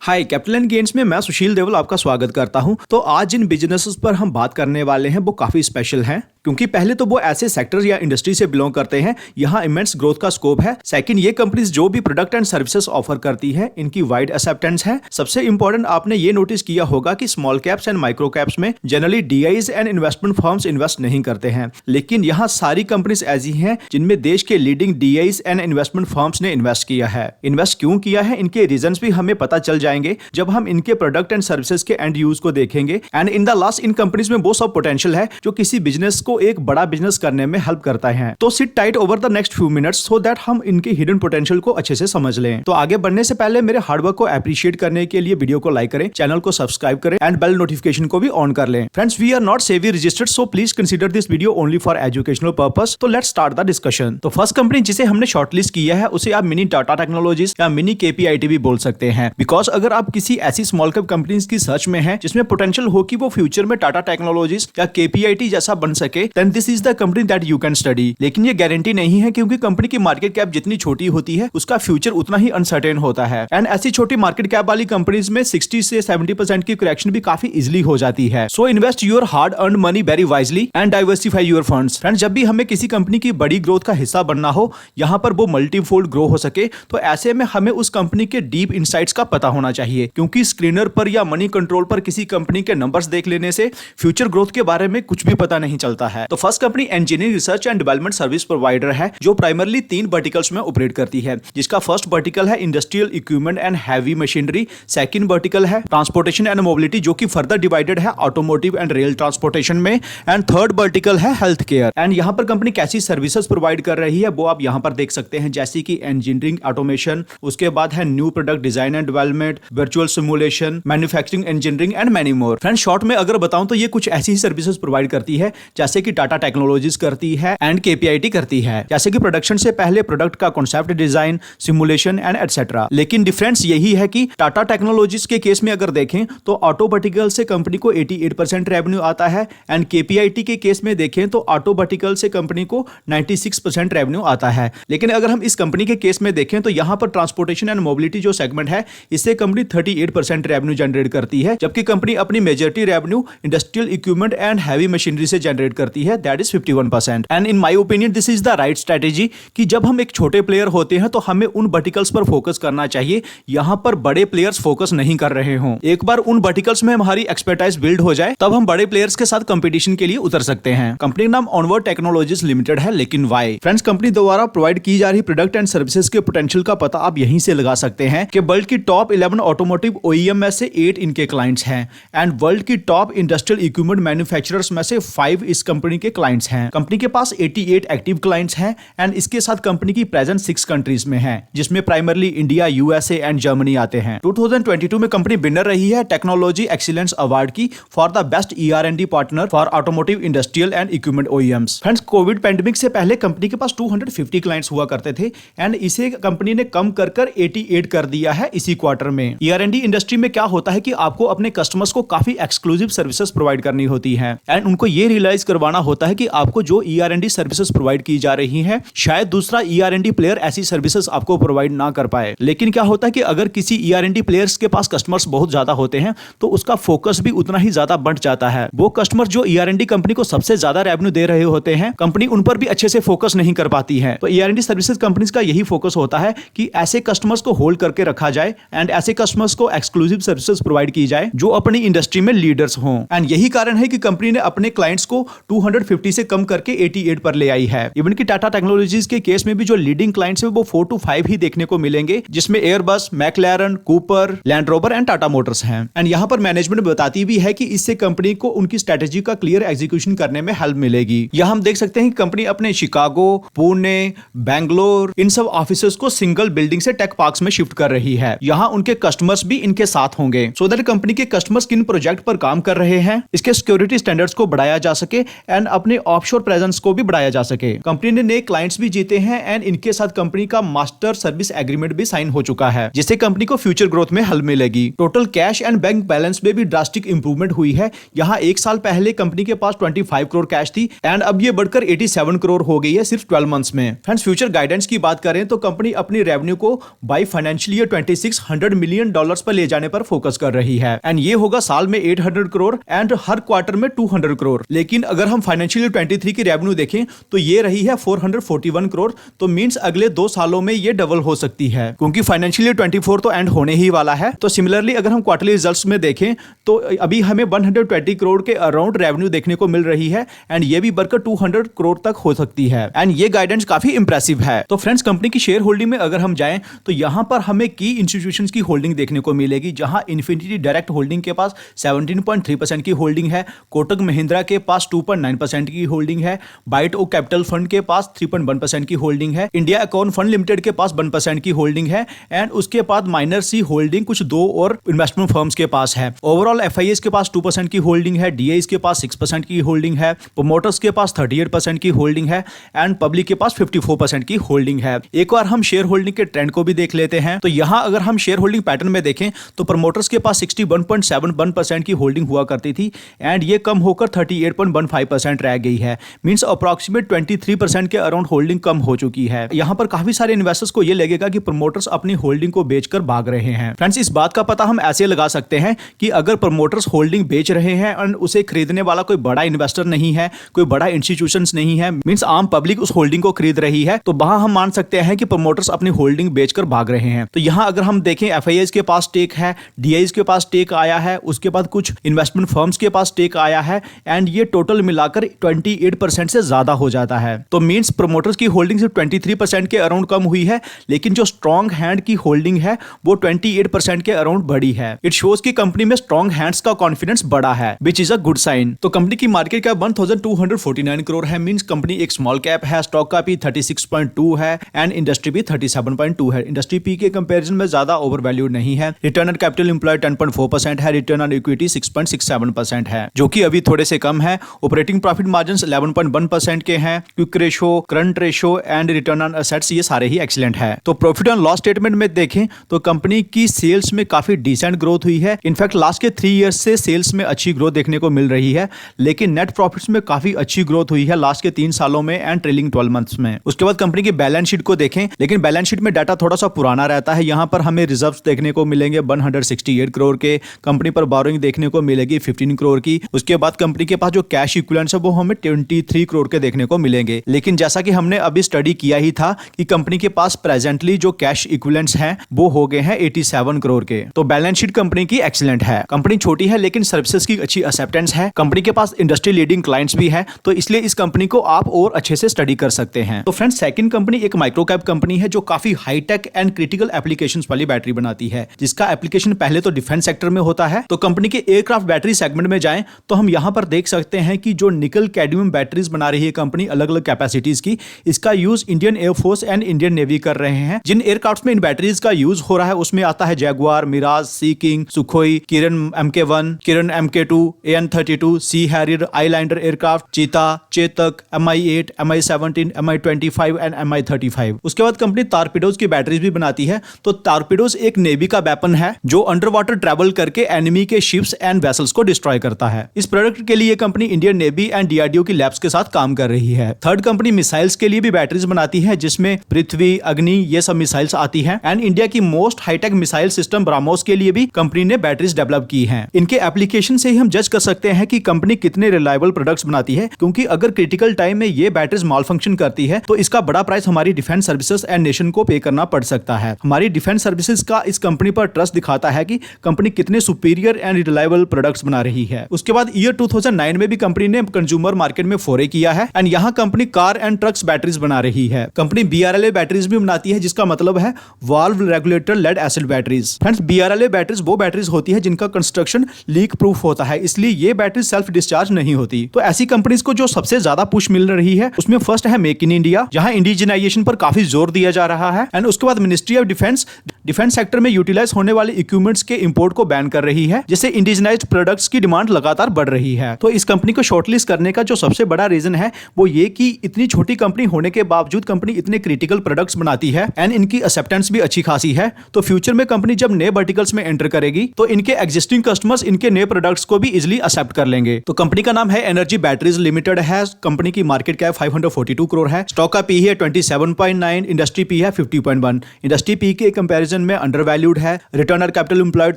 Hi, capital and gains में मैं सुशील देवल आपका स्वागत करता हूं। तो आज जिन बिजनेसेस पर हम बात करने वाले हैं वो काफी स्पेशल हैं, क्योंकि पहले तो वो ऐसे सेक्टर या इंडस्ट्री से बिलोंग करते हैं यहाँ इमेंस ग्रोथ का स्कोप है। सेकंड, ये कंपनीज जो भी प्रोडक्ट एंड सर्विसेज ऑफर करती हैं इनकी वाइड एक्सेप्टेंस है। सबसे इंपॉर्टेंट, आपने ये नोटिस किया होगा कि small caps and micro caps में generally DIIs and investment firms invest नहीं करते हैं, लेकिन यहाँ सारी कंपनीज ऐसी हैं जिनमें देश के leading DIs and investment firms ने इन्वेस्ट किया है। इन्वेस्ट क्यों किया है, इनके रीजंस भी हमें पता चल जाएंगे जब हम इनके प्रोडक्ट एंड सर्विसेज के एंड यूज को देखेंगे। And in the last, in companies में वो सब पोटेंशियल है जो किसी बिजनेस को एक बड़ा बिजनेस करने में हेल्प करता है। तो seat tight over the next few minutes so that हम इनके हिडन पोटेंशियल को अच्छे से समझ लें। तो आगे बढ़ने से पहले मेरे हार्डवर्क को अप्रिशिएट करने के लिए वीडियो को लाइक करें, चैनल को सब्सक्राइब करें एंड बेल नोटिफिकेशन को भी ऑन कर लें। Friends, we are not SEBI registered, so please consider this video only for educational purpose. तो लेट्स स्टार्ट द डिस्कशन। तो फर्स्ट कंपनी जिसे हमने शॉर्टलिस्ट किया है उसे आप मिनी टाटा टेक्नोलॉजीज या मिनी केपीआईटी भी बोल सकते हैं, बिकॉज अगर आप किसी ऐसी स्मॉल कैप कंपनीज की सर्च में हैं जिसमें पोटेंशियल हो कि वो फ्यूचर में टाटा टेक्नोलॉजीज या केपीआईटी जैसा बन सके, then this is the company that you can study. लेकिन ये गारंटी नहीं है, क्योंकि कंपनी की मार्केट कैप जितनी छोटी होती है उसका फ्यूचर उतना ही अनसर्टेन होता है। एंड ऐसी छोटी मार्केट कैप वाली कंपनीज में 60 से 70% की करेक्शन भी काफी इजीली हो जाती है। So invest your hard earned money very wisely and diversify your funds. Friends, जब भी हमें किसी कंपनी की बड़ी ग्रोथ का हिस्सा बनना हो, यहाँ पर वो मल्टीफोल्ड ग्रो हो सके, तो ऐसे में हमें उस कंपनी के डीप इनसाइट्स का पता होना चाहिए, क्योंकि स्क्रीनर पर या मनी कंट्रोल पर किसी कंपनी के नंबर्स देख लेने से फ्यूचर ग्रोथ के बारे में कुछ भी पता नहीं चलता है। तो first company engineering research and development service provider है, जो प्राइमरली 3 वर्टिकल्स में ऑपरेट करती है, जिसका फर्स्ट वर्टिकल है industrial equipment and heavy machinery. Second vertical है ट्रांसपोर्टेशन एंड मोबिलिटी, जो कि फर्दर डिवाइडेड है ऑटोमोटिव एंड रेल ट्रांसपोर्टेशन में। एंड थर्ड वर्टिकल है हेल्थ केयर। एंड यहाँ पर कंपनी कैसी सर्विसेज प्रोवाइड कर रही है वो आप यहाँ पर देख सकते हैं, जैसे कि इंजीनियरिंग ऑटोमेशन, उसके बाद है new product design and development, virtual simulation, manufacturing engineering and many more. Friends, short में अगर बताऊं तो ये कुछ ऐसी ही सर्विसेज प्रोवाइड करती है जैसे कि टाटा टेक्नोलॉजीज करती है एंड केपीआईटी करती है, जैसे कि प्रोडक्शन से पहले प्रोडक्ट का concept design, simulation and etcetera. लेकिन डिफरेंस यही है कि टाटा टेक्नोलॉजीज के केस में अगर देखें तो ऑटो वर्टिकल से कंपनी को 88% रेवेन्यू आता है, एंड केपीआईटी के केस में देखें तो ऑटो वर्टिकल से कंपनी को 96% रेवेन्यू आता है। लेकिन अगर हम इस कंपनी के केस में देखें तो यहां पर ट्रांसपोर्टेशन एंड मोबिलिटी जो सेगमेंट है, इससे कंपनी 38% रेवेन्यू जनरेट करती है, जबकि कंपनी अपनी majority revenue industrial equipment and heavy machinery से जनरेट करती है, that is 51%। And in my opinion this is the right strategy कि जब हम एक छोटे प्लेयर होते हैं तो हमें उन वर्टिकल्स पर फोकस करना चाहिए यहां पर बड़े प्लेयर्स फोकस नहीं कर रहे हों। एक बार उन वर्टिकल्स में हमारी एक्सपर्टाइज बिल्ड हो जाए तब हम बड़े प्लेयर्स के साथ कंपटीशन के लिए उतर सकते हैं। कंपनी का नाम ऑनवर्ड टेक्नोलॉजीज लिमिटेड है, लेकिन वाई? फ्रेंड्स, कंपनी द्वारा प्रोवाइड की जा रही प्रोडक्ट एंड सर्विसेज के पोटेंशियल का पता आप यहीं से लगा सकते हैं कि वर्ल्ड की टॉप 11 ऑटोमोटिव ओईएम में से 8 इनके क्लाइंट्स हैं, एंड वर्ल्ड की टॉप इंडस्ट्रियल इक्विपमेंट मैन्युफैक्चरर्स में से 5 इस कंपनी के क्लाइंट्स हैं। कंपनी के पास 88 एक्टिव क्लाइंट्स हैं, एंड इसके साथ कंपनी की प्रेजेंस 6 कंट्रीज में है, जिसमें primarily India, USA and Germany आते हैं। 2022 में कंपनी विनर रही है टेक्नोलॉजी एक्सीलेंस अवार्ड की for the best ER&D partner for automotive industrial and equipment OEMs. Friends, Covid pandemic से पहले कंपनी के पास 250 क्लाइंट्स हुआ करते थे, एंड इसे कंपनी ने कम कर 88 कर दिया है इसी क्वार्टर में। ER&D इंडस्ट्री में क्या होता है कि आपको अपने कस्टमर्स को काफी एक्सक्लूसिव सर्विसेज प्रोवाइड करनी होती है, एंड उनको ये रियलाइज करवाना होता है कि आपको जो ER&D सर्विसेज प्रोवाइड की जा रही है, शायद दूसरा ER&D प्लेयर ऐसी सर्विसेज आपको प्रोवाइड ना कर पाए। लेकिन क्या होता है कि अगर किसी ER&D प्लेयर्स के पास कस्टमर्स बहुत ज्यादा होते हैं तो उसका फोकस भी उतना ही ज्यादा बढ़ जाता है। वो कस्टमर जो ER&D कंपनी को सबसे ज्यादा रेवेन्यू दे रहे होते हैं, कंपनी उन पर भी अच्छे से फोकस नहीं कर पाती है। तो ER&D सर्विसेज कंपनीज का यही फोकस होता है कि ऐसे कस्टमर्स को होल्ड करके रखा जाए, एंड ऐसे कस्टमर्स को एक्सक्लूसिव सर्विसेज प्रोवाइड की जाए जो अपनी इंडस्ट्री में लीडर्स हों। एंड यही कारण है कि कंपनी ने अपने क्लाइंट्स को 250 से कम करके 88 पर ले आई है। इवन कि टाटा टेक्नोलॉजीज के केस में भी जो लीडिंग क्लाइंट्स है वो 4 to 5 ही देखने को मिलेंगे, जिसमें Airbus, McLaren, Cooper, land rover and Tata Motors हैं। एंड यहाँ पर मैनेजमेंट बताती भी है कि इससे कंपनी को उनकी स्ट्रेटेजी का क्लियर एग्जीक्यूशन करने में हेल्प मिलेगी। यहाँ हम देख सकते हैं कि कंपनी अपने शिकागो, पुणे, बैंगलोर इन सब ऑफिसेस को सिंगल बिल्डिंग से टेक पार्क्स में शिफ्ट कर रही है। यहाँ उनके कस्टमर्स भी इनके साथ होंगे, सो दैट कंपनी के कस्टमर्स किन प्रोजेक्ट पर काम कर रहे हैं, इसके सिक्योरिटी स्टैंडर्ड्स को बढ़ाया जा सके, एंड अपने ऑफशोर प्रेजेंस को भी बढ़ाया जा सके। कंपनी ने नए क्लाइंट्स भी जीते हैं एंड इनके साथ कंपनी का मास्टर सर्विस एग्रीमेंट भी साइन हो चुका है, जिससे कंपनी को फ्यूचर ग्रोथ में हल मिलेगी। Total cash and bank balance में भी ड्रास्टिक इंप्रूवमेंट हुई है। यहाँ एक साल पहले कंपनी के पास 25 करोड़ कैश थी एंड अब ये बढ़कर 87 करोड़ हो गई है सिर्फ 12 मंथ्स में। फ्रेंड्स, फ्यूचर गाइडेंस की बात करें तो कंपनी अपनी रेवेन्यू को बाय फाइनेंशियल ईयर 26 $100 मिलियन पर ले जाने पर फोकस कर रही है एंड ये होगा साल में 800 करोड़ एंड हर क्वार्टर में 200 करोड़। लेकिन अगर हम फाइनेंशियल ईयर 23 की रेवेन्यू देखें तो ये रही है 441 करोड़, तो मींस अगले 2 सालों में ये डबल हो सकती है, क्योंकि फाइनेंशियल ईयर 24 तो एंड होने ही वाला है। तो सिमिलरली अगर हम क्वार्टरली रिजल्ट्स में देखें तो अभी हमें 120 करोड़ के अराउंड रेवेन्यू देखने को मिल रही है एंड ये भी बढ़कर 200 करोड़ तक हो सकती है एंड ये गाइडेंस काफी इंप्रेसिव है। तो फ्रेंड्स, कंपनी की शेयर होल्डिंग में अगर हम जाएं तो यहां पर हमें की इंस्टीट्यूशंस की होल्डिंग देखने को मिलेगी, जहां इन्फिनिटी डायरेक्ट होल्डिंग के पास 17.3% की होल्डिंग है, कोटक महिंद्रा के पास 2.9% की होल्डिंग है, बाइट ओ कैपिटल फंड के पास 3.1% की होल्डिंग है, इंडिया अकाउंट फंड लिमिटेड के पास 1% की होल्डिंग है एंड उसके बाद माइनर सी होल्डिंग कुछ 2 और इन्वेस्टमेंट फर्म्स के पास है। ओवरऑल एफआईएस के पास 2% की होल्डिंग है, डीआईएस के पास 6% की होल्डिंग है, प्रोमोटर्स के पास 38% की होल्डिंग है एंड पब्लिक के पास 54% की होल्डिंग है। एक बार हम शेयर होल्डिंग के ट्रेंड को भी देख लेते हैं तो यहां अगर हम शेयर होल्डिंग पैटर्न में देखें तो प्रमोटर्स के पास 61.71% की होल्डिंग हुआ करती थी एंड ये कम होकर 38.15% रह गई है, मींस अप्रॉक्सीमेट 23% के अराउंड होल्डिंग कम हो चुकी है। यहां पर काफी सारे इन्वेस्टर्स को ये लगेगा कि प्रमोटर्स अपनी होल्डिंग को बेचकर भाग रहे हैं। फ्रेंड्स, इस बात का पता हम ऐसे लगा सकते हैं कि अगर प्रमोटर्स होल्डिंग बेच रहे हैं और उसे खरीदने वाला कोई बड़ा इन्वेस्टर नहीं है, कोई बड़ा इंस्टीट्यूशंस नहीं है, मींस आम पब्लिक उस होल्डिंग को खरीद रही है, तो वहां हम मान सकते हैं कि प्रमोटर्स अपनी होल्डिंग बेचकर भाग रहे हैं। तो यहां अगर हम देखें एफआईआईज के पास स्टेक है, डीआईज के पास स्टेक आया है, उसके बाद कुछ इन्वेस्टमेंट फर्म्स के पास स्टेक आया है एंड ये टोटल मिलाकर 28% से ज्यादा हो जाता है। तो मींस प्रमोटर्स की होल्डिंग सिर्फ 23% के अराउंड कम हुई है, लेकिन जो स्ट्रॉन्ग हैंड की होल्डिंग है वो 28% के अराउंड बढ़ी है। इट शोज कि कंपनी में स्ट्रॉन्ग हैंड्स का कॉन्फिडेंस बढ़ा है, which is a good sign. तो कंपनी की मार्केट कैप 1249 करोड़ है, मींस कंपनी एक स्मॉल कैप है, स्टॉक का पी 36.2 है एंड इंडस्ट्री पी 37.2 है। इंडस्ट्री पी के कंपैरिजन में ज्यादा ओवर वैल्यूड नहीं है। रिटर्न ऑन कैपिटल एम्प्लॉयड 10.4% है, रिटर्न ऑन इक्विटी 6.67% है, जो कि अभी थोड़े से कम है। ऑपरेटिंग प्रॉफिट मार्जिन 11.1% के हैं। Quick ratio, current ratio and return on assets ये सारे ही एक्सीलेंट है। तो प्रॉफिट एंड लॉस स्टेटमेंट में देखें तो कंपनी की सेल्स में काफी डिसेंट ग्रोथ हुई है। इनफैक्ट लास्ट के 3 इयर्स से सेल्स में अच्छी ग्रोथ देखने को मिल रही है, लेकिन नेट प्रॉफिट्स में काफी अच्छी ग्रोथ हुई है लास्ट के 3 सालों में एंड ट्रेलिंग 12 मंथ्स में। उसके बाद कंपनी की बैलेंस शीट को देखें, लेकिन बैलेंस शीट में डाटा थोड़ा सा पुराना रहता है। यहाँ पर हमें रिजर्व्स देखने को मिलेंगे 168 करोड़ के, कंपनी पर बोरोइंग देखने को मिलेगी 15 करोड़ की। उसके बाद कंपनी के पास जो कैश इक्विवेलेंट्स है वो हमें 23 करोड़ के देखने को मिलेंगे। लेकिन जैसा कि हमने अभी स्टडी किया ही था कि कंपनी के पास प्रेजेंटली जो कैश इक्विवेलेंट्स हैं वो हो गए हैं 87 करोड़ के। तो बैलेंस शीट कंपनी की एक्सीलेंट है। कंपनी छोटी है लेकिन सर्विसेज की अच्छी एक्सेप्टेंस है। कंपनी के पास इंडस्ट्री लीडिंग क्लाइंट्स भी है, तो इसलिए इस कंपनी को आप और अच्छे से स्टडी कर सकते हैं। तो फ्रेंड्स, सेकंड कंपनी एक माइक्रो कैप कंपनी है जो काफी हाईटेक एंड क्रिटिकल एप्लीकेशंस वाली बैटरी बनाती है, जिसका एप्लीकेशन पहले तो डिफेंस सेक्टर में होता है। तो कंपनी के एयरक्राफ्ट बैटरी सेगमेंट में जाएं तो हम यहां पर देख सकते हैं कि जो निकल कैडमियम बैटरीज बना रही है कंपनी अलग अलग कैपेसिटीज की, इसका use Indian air force and Indian navy कर रहे हैं। जिन एयरक्राफ्ट में इन बैटरीज का यूज हो रहा है उसमें आता है जैगुआर, मिराज, सी किंग, सुखोई, किरण MK1, किरण MK2, AN32, सी हैरियर, आईलैंडर एयरक्राफ्ट, चीता, Chetak, MI8, MI17, MI25 and MI35। उसके बाद कंपनी टॉर्पीडोज की बैटरीज भी बनाती है। तो टॉर्पीडोज एक नेवी का वेपन है जो अंडर वाटर ट्रेवल करके एनिमी के शिप्स एंड वेसल्स को डिस्ट्रॉय करता है। इस प्रोडक्ट के लिए company Indian navy and DRDO की लैब्स के साथ काम कर रही है। थर्ड कंपनी मिसाइल्स के लिए भी बैटरीज बनाती है, जिसमें पृथ्वी, अग्नि ये सब मिसाइल्स आती हैं एंड इंडिया की most high tech missile system BrahMos के लिए भी कंपनी ने बैटरीज डेवलप की हैं। इनके एप्लीकेशन से ही हम जज कर सकते हैं कि कंपनी कितने रिलायबल प्रोडक्ट्स बनाती है, क्योंकि अगर क्रिटिकल टाइम में ये बैटरीज माल फंक्शन करती है तो इसका बड़ा प्राइस हमारी डिफेंस सर्विसेज एंड नेशन को पे करना पड़ सकता है। हमारी डिफेंस सर्विसेज का इस कंपनी पर ट्रस्ट दिखाता है कि कंपनी कितने सुपीरियर एंड रिलायबल प्रोडक्ट्स बना रही है। उसके बाद ईयर 2009 में भी कंपनी ने कंज्यूमर मार्केट में फोरे किया है एंड यहाँ company car and trucks batteries बना रही है। कंपनी BRLA बैटरीज भी बनाती है, जिसका मतलब है valve regulator lead acid batteries. Friends, BRLA batteries वो बैटरीज होती है जिनका कंस्ट्रक्शन लीक प्रूफ होता है, इसलिए ये बैटरी सेल्फ डिस्चार्ज नहीं होती। तो ऐसी कंपनीज को जो सबसे ज्यादा पुश मिल रही है उसमें फर्स्ट है मेक इन इंडिया, जहां इंडिजिनाइजेशन पर काफी जोर दिया जा रहा है एंड उसके बाद मिनिस्ट्री ऑफ डिफेंस सेक्टर में यूटिलाइज होने वाले इक्विपमेंट्स के इंपोर्ट को बैन कर रही है, जिससे इंडिजिनाइज्ड प्रोडक्ट्स की डिमांड लगातार बढ़ रही है। तो इस कंपनी को शॉर्ट शॉर्टलिस्ट करने का जो सबसे बड़ा रीजन है वो ये कि इतनी छोटी कंपनी होने के बावजूद कंपनी इतने क्रिटिकल प्रोडक्ट्स बनाती है एंड इनकी एक्सेप्टेंस भी अच्छी खासी है। तो फ्यूचर में कंपनी जब नए वर्टिकल्स में एंटर करेगी तो इनके एग्जिस्टिंग कस्टमर्स इनके नए प्रोडक्ट्स को भी इजिली एक्सेप्ट कर लेंगे। तो कंपनी का नाम है एनर्जी बैटरीज लिमिटेड है। कंपनी की मार्केट कैप 542 करोड़ है। स्टॉक का पी है 27.9, इंडस्ट्री पी है 50.1। इंडस्ट्री पी के कंपैरिजन में अंडर वैल्यूड है। रिटर्न ऑन कैपिटल एम्प्लॉयड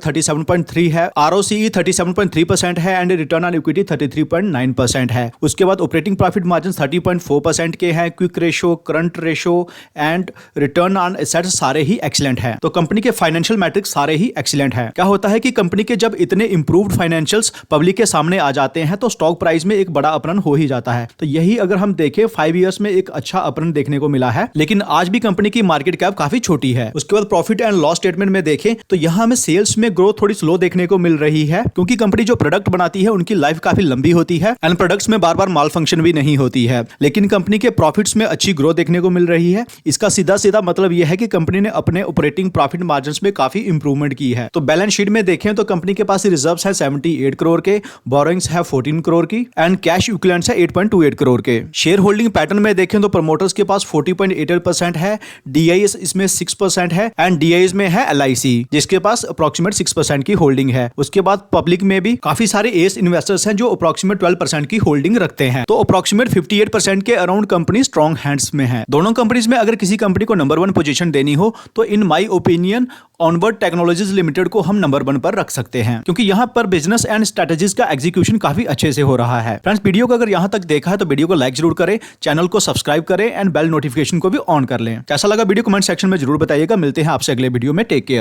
37.3 है। आरओसीई 37.3% है एंड रिटर्न ऑन इक्विटी 33.9% है। उसके बाद ऑपरेटिंग प्रॉफिट मार्जिन 30.4% के हैं। Quick ratio, current ratio and return on assets सारे ही एक्सीलेंट है। तो कंपनी के फाइनेंशियल मैट्रिक्स सारे ही एक्सीलेंट है। क्या होता है कि कंपनी के जब इतने इंप्रूव्ड फाइनेंशियल्स पब्लिक के सामने आ जाते हैं तो स्टॉक प्राइस में एक बड़ा अपरन हो ही जाता है। तो यही अगर हम देखें 5 इयर्स में एक अच्छा अपरन देखने को मिला है। लेकिन आज भी कंपनी की मार्केट कैप काफी छोटी है। उसके बाद प्रॉफिट एंड लॉस स्टेटमेंट में देखें तो यहां हमें सेल्स में ग्रोथ थोड़ी स्लो देखने को मिल रही है, क्योंकि कंपनी जो प्रोडक्ट बनाती है उनकी लाइफ काफी लंबी होती है एंड प्रोडक्ट्स में बार बार माल फंक्शन भी नहीं होती है। लेकिन कंपनी के प्रॉफिट्स में अच्छी ग्रोथ देखने को मिल रही है। इसका सीधा सीधा मतलब यह है कि कंपनी ने अपने ऑपरेटिंग प्रॉफिट मार्जिन्स में काफी इंप्रूवमेंट की है। तो बैलेंस शीट में देखें तो कंपनी के पास रिजर्व्स है 78 करोड़ के, बोरोइंग्स है 14 करोड़ की एंड कैश इक्विवेलेंट्स है 8.28 करोड़ के। शेयर होल्डिंग पैटर्न में देखें तो प्रमोटर्स के पास 40.88% है, डीआईएस इसमें 6% है एंड डीआईएस में है एलआईसी जिसके पास अप्रोक्सीमेट 6% की होल्डिंग है। उसके बाद पब्लिक में भी काफी सारे एस इन्वेस्टर्स हैं जो अप्रोक्सीमेट 12% की होल्डिंग रखते हैं। तो अप्रोक्सीमेट 58% के अराउंड कंपनी स्ट्रॉन्ग हैंड्स में है। दोनों कंपनीज में अगर किसी कंपनी को नंबर 1 पोजीशन देनी हो तो in my opinion onward technologies limited को हम नंबर 1 पर रख सकते हैं, क्योंकि यहां पर बिजनेस एंड स्ट्रेटजीज का एग्जीक्यूशन काफी अच्छे से हो रहा है। फ्रेंड्स, वीडियो को अगर यहां तक देखा है तो वीडियो को लाइक जरूर करें, चैनल को सब्सक्राइब करें एंड बेल नोटिफिकेशन को भी ऑन कर लें। कैसा लगा वीडियो कमेंट सेक्शन में जरूर बताइएगा। मिलते हैं आपसे अगले वीडियो में। Take care.